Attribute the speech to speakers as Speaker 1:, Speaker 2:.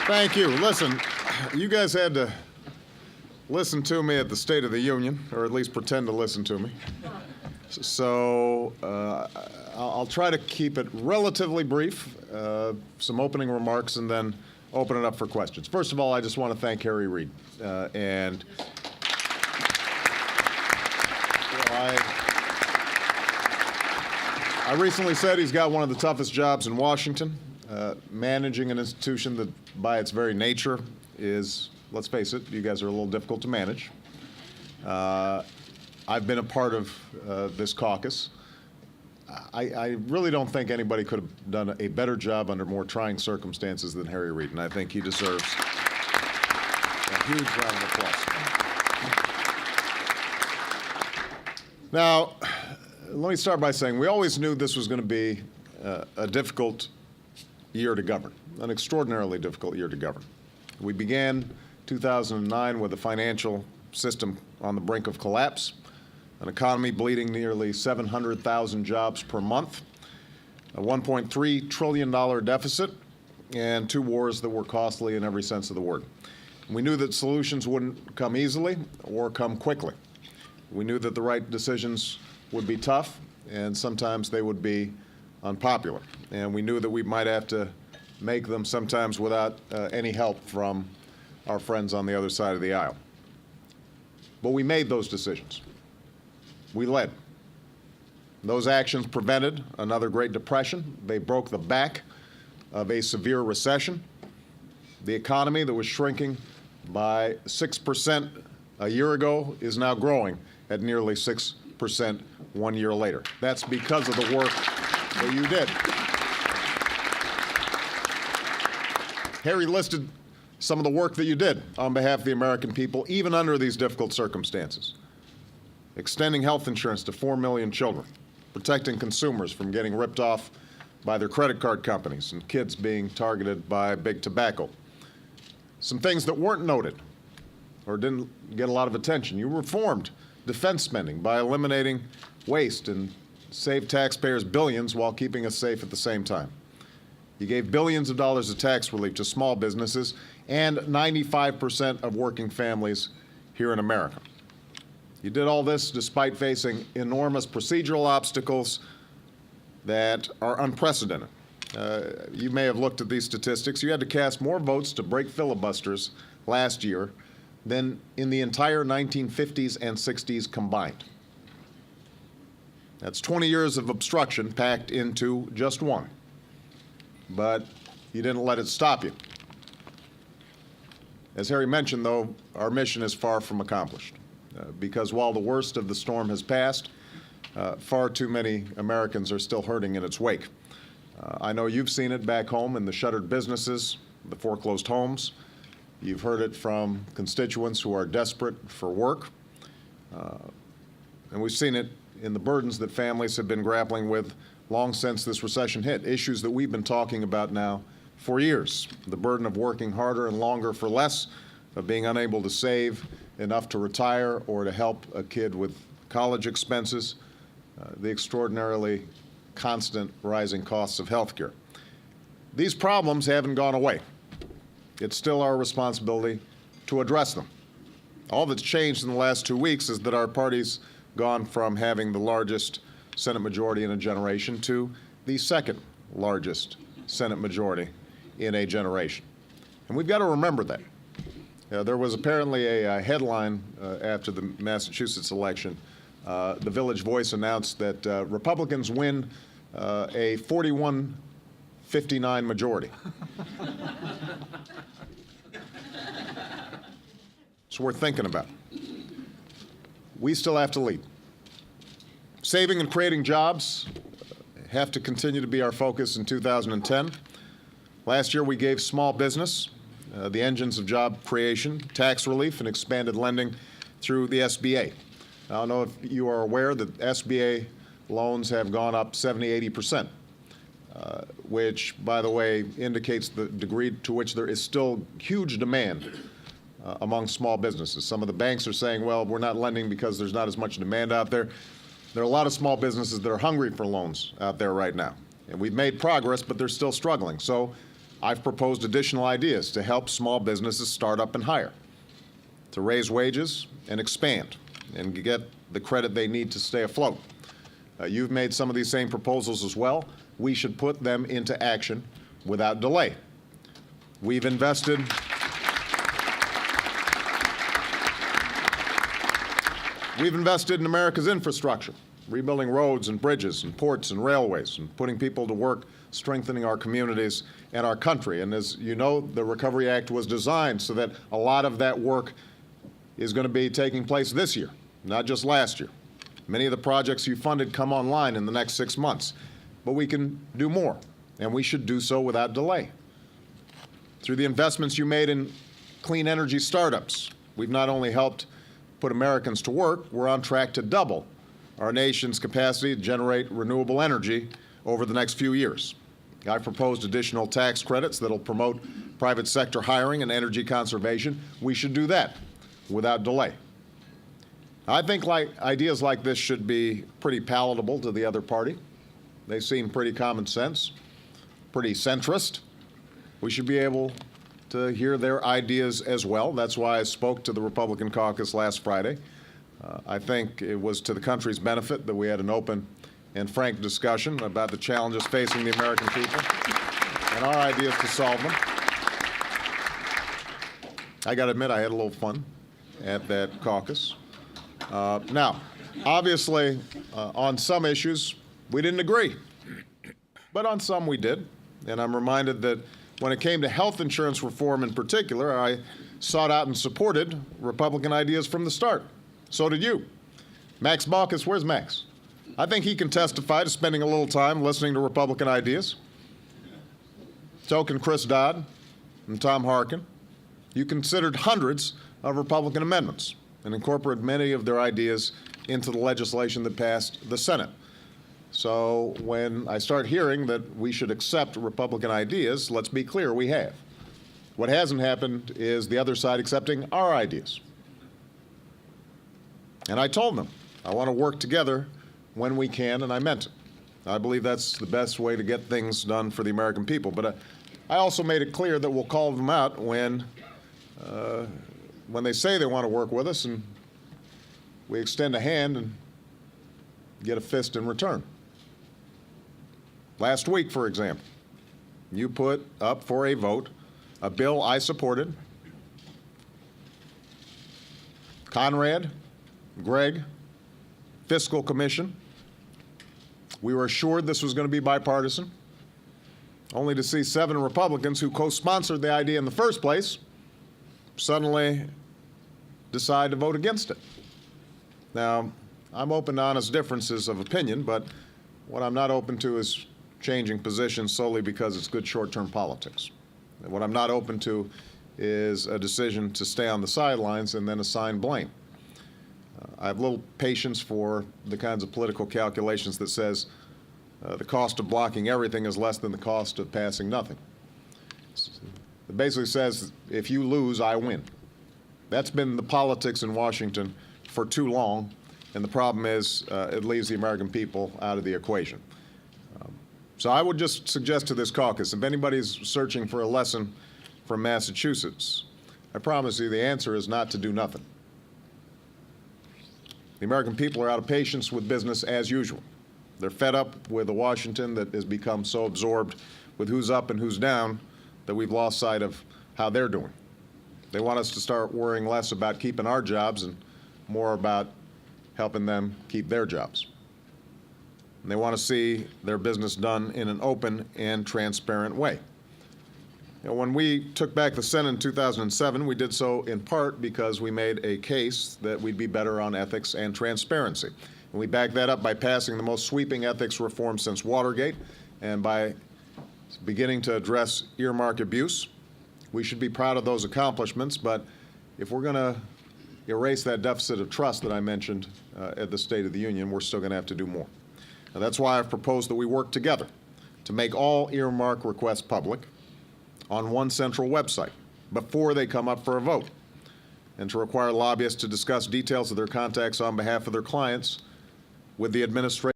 Speaker 1: Thank you. Listen, you guys had to listen to me at the State of the Union, or at least pretend to listen to me. So I'll try to keep it relatively brief, some opening remarks, and then open it up for questions. First of all, I just want to thank Harry Reid. And I recently said he's got one of the toughest jobs in Washington. Managing an institution that, by its very nature, is, let's face it, you guys are a little difficult to manage. I've been a part of this caucus. I really don't think anybody could have done a better job under more trying circumstances than Harry Reid, and I think he deserves a huge round of applause. Now, let me start by saying we always knew this was going to be a difficult year to govern, an extraordinarily difficult year to govern. We began 2009 with a financial system on the brink of collapse, an economy bleeding nearly 700,000 jobs per month, a $1.3 trillion deficit, and two wars that were costly in every sense of the word. We knew that solutions wouldn't come easily or come quickly. We knew that the right decisions would be tough, and sometimes they would be unpopular. And we knew that we might have to make them sometimes without any help from our friends on the other side of the aisle. But we made those decisions. We led. Those actions prevented another Great Depression. They broke the back of a severe recession. The economy that was shrinking by 6% a year ago is now growing at nearly 6% 1 year later. That's because of the work that you did. Harry listed some of the work that you did on behalf of the American people, even under these difficult circumstances. Extending health insurance to 4 million children, protecting consumers from getting ripped off by their credit card companies, and kids being targeted by big tobacco. Some things that weren't noted or didn't get a lot of attention. You reformed defense spending by eliminating waste and saved taxpayers billions while keeping us safe at the same time. You gave billions of dollars of tax relief to small businesses and 95% of working families here in America. You did all this despite facing enormous procedural obstacles that are unprecedented. You may have looked at these statistics. You had to cast more votes to break filibusters last year than in the entire 1950s and 60s combined. That's 20 years of obstruction packed into just one. But you didn't let it stop you. As Harry mentioned, though, our mission is far from accomplished. Because while the worst of the storm has passed, far too many Americans are still hurting in its wake. I know you've seen it back home in the shuttered businesses, the foreclosed homes. You've heard it from constituents who are desperate for work. And we've seen it in the burdens that families have been grappling with long since this recession hit, issues that we've been talking about now for years. The burden of working harder and longer for less, of being unable to save enough to retire or to help a kid with college expenses, the extraordinarily constant rising costs of health care. These problems haven't gone away. It's still our responsibility to address them. All that's changed in the last 2 weeks is that our party's gone from having the largest Senate majority in a generation to the second largest Senate majority in a generation. And we've got to remember that. There was apparently a headline after the Massachusetts election. The Village Voice announced that Republicans win a 41-59 majority. It's worth thinking about. We still have to lead. Saving and creating jobs have to continue to be our focus in 2010. Last year, we gave small business the engines of job creation, tax relief, and expanded lending through the SBA. I don't know if you are aware that SBA loans have gone up 70–80%, which, by the way, indicates the degree to which there is still huge demand among small businesses. Some of the banks are saying, well, we're not lending because there's not as much demand out there. There are a lot of small businesses that are hungry for loans out there right now. And we've made progress, but they're still struggling. So I've proposed additional ideas to help small businesses start up and hire, to raise wages and expand and get the credit they need to stay afloat. You've made some of these same proposals as well. We should put them into action without delay. We've invested in America's infrastructure, rebuilding roads and bridges and ports and railways and putting people to work, strengthening our communities and our country. And as you know, the Recovery Act was designed so that a lot of that work is going to be taking place this year, not just last year. Many of the projects you funded come online in the next 6 months, but we can do more, and we should do so without delay. Through the investments you made in clean energy startups, we've not only helped put Americans to work, we're on track to double our nation's capacity to generate renewable energy over the next few years. I've proposed additional tax credits that'll promote private sector hiring and energy conservation. We should do that without delay. I think ideas like this should be pretty palatable to the other party. They seem pretty common sense, pretty centrist. We should be able to hear their ideas as well. That's why I spoke to the Republican caucus last Friday. I think it was to the country's benefit that we had an open and frank discussion about the challenges facing the American people and our ideas to solve them. I got to admit, I had a little fun at that caucus. Now, obviously, on some issues, we didn't agree, but on some we did. And I'm reminded that when it came to health insurance reform in particular, I sought out and supported Republican ideas from the start. So did you. Max Baucus, where's Max? I think he can testify to spending a little time listening to Republican ideas. So can Chris Dodd and Tom Harkin. You considered hundreds of Republican amendments and incorporated many of their ideas into the legislation that passed the Senate. So when I start hearing that we should accept Republican ideas, let's be clear, we have. What hasn't happened is the other side accepting our ideas. And I told them, I want to work together when we can, and I meant it. I believe that's the best way to get things done for the American people. But I also made it clear that we'll call them out when they say they want to work with us, and we extend a hand and get a fist in return. Last week, for example, you put up for a vote a bill I supported. Conrad, Gregg, Fiscal Commission. We were assured this was going to be bipartisan, only to see 7 Republicans who co-sponsored the idea in the first place suddenly decide to vote against it. Now, I'm open to honest differences of opinion, but what I'm not open to is changing positions solely because it's good short-term politics. And what I'm not open to is a decision to stay on the sidelines and then assign blame. I have little patience for the kinds of political calculations that says the cost of blocking everything is less than the cost of passing nothing. It basically says, if you lose, I win. That's been the politics in Washington for too long, and the problem is it leaves the American people out of the equation. So I would just suggest to this caucus, if anybody's searching for a lesson from Massachusetts, I promise you the answer is not to do nothing. The American people are out of patience with business as usual. They're fed up with a Washington that has become so absorbed with who's up and who's down that we've lost sight of how they're doing. They want us to start worrying less about keeping our jobs and more about helping them keep their jobs. And they want to see their business done in an open and transparent way. You know, when we took back the Senate in 2007, we did so in part because we made a case that we'd be better on ethics and transparency. And we backed that up by passing the most sweeping ethics reform since Watergate and by beginning to address earmark abuse. We should be proud of those accomplishments, but if we're going to erase that deficit of trust that I mentioned at the State of the Union, we're still going to have to do more. And that's why I've proposed that we work together to make all earmark requests public on one central website before they come up for a vote, and to require lobbyists to discuss details of their contacts on behalf of their clients with the administration.